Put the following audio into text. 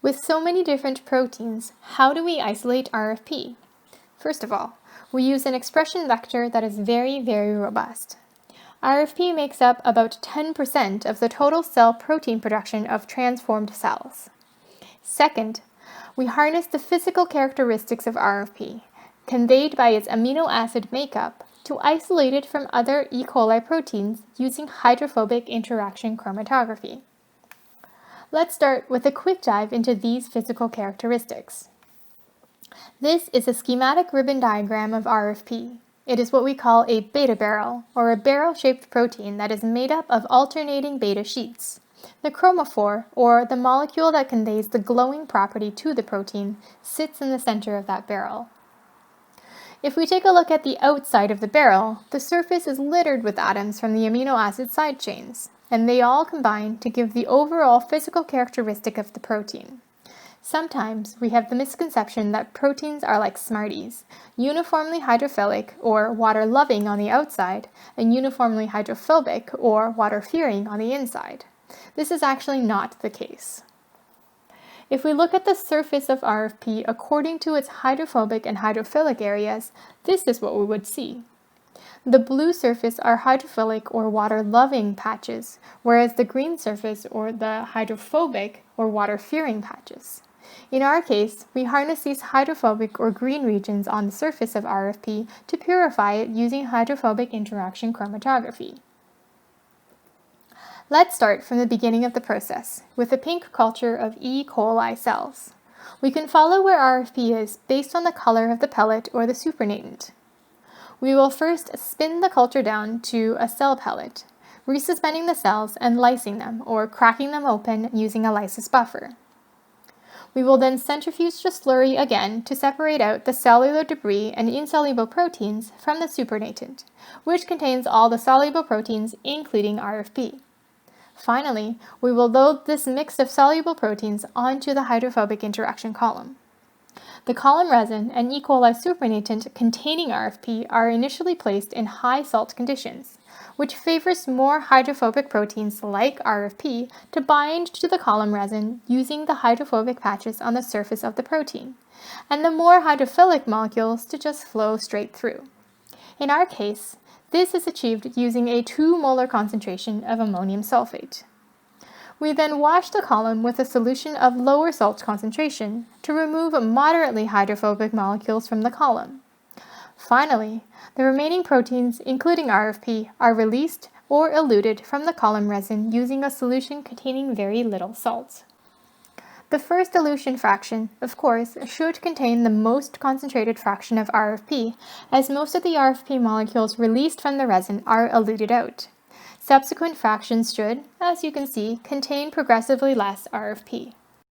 With so many different proteins, how do we isolate RFP? First of all, we use an expression vector that is very, very robust. RFP makes up about 10% of the total cell protein production of transformed cells. Second, we harness the physical characteristics of RFP, conveyed by its amino acid makeup, to isolate it from other E. coli proteins using hydrophobic interaction chromatography. Let's start with a quick dive into these physical characteristics. This is a schematic ribbon diagram of RFP. It is what we call a beta barrel, or a barrel-shaped protein that is made up of alternating beta sheets. The chromophore, or the molecule that conveys the glowing property to the protein, sits in the center of that barrel. If we take a look at the outside of the barrel, the surface is littered with atoms from the amino acid side chains, and they all combine to give the overall physical characteristic of the protein. Sometimes we have the misconception that proteins are like Smarties, uniformly hydrophilic or water-loving on the outside, and uniformly hydrophobic or water-fearing on the inside. This is actually not the case. If we look at the surface of RFP according to its hydrophobic and hydrophilic areas, this is what we would see. The blue surface are hydrophilic or water-loving patches, whereas the green surface are the hydrophobic or water-fearing patches. In our case, we harness these hydrophobic or green regions on the surface of RFP to purify it using hydrophobic interaction chromatography. Let's start from the beginning of the process, with a pink culture of E. coli cells. We can follow where RFP is based on the color of the pellet or the supernatant. We will first spin the culture down to a cell pellet, resuspending the cells and lysing them, or cracking them open using a lysis buffer. We will then centrifuge the slurry again to separate out the cellular debris and insoluble proteins from the supernatant, which contains all the soluble proteins, including RFP. Finally, we will load this mix of soluble proteins onto the hydrophobic interaction column. The column resin and E. coli supernatant containing RFP are initially placed in high salt conditions, which favors more hydrophobic proteins like RFP to bind to the column resin using the hydrophobic patches on the surface of the protein, and the more hydrophilic molecules to just flow straight through. In our case, this is achieved using a 2 molar concentration of ammonium sulfate. We then wash the column with a solution of lower salt concentration to remove moderately hydrophobic molecules from the column. Finally, the remaining proteins, including RFP, are released or eluted from the column resin using a solution containing very little salt. The first elution fraction, of course, should contain the most concentrated fraction of RFP, as most of the RFP molecules released from the resin are eluted out. Subsequent fractions should, as you can see, contain progressively less RFP.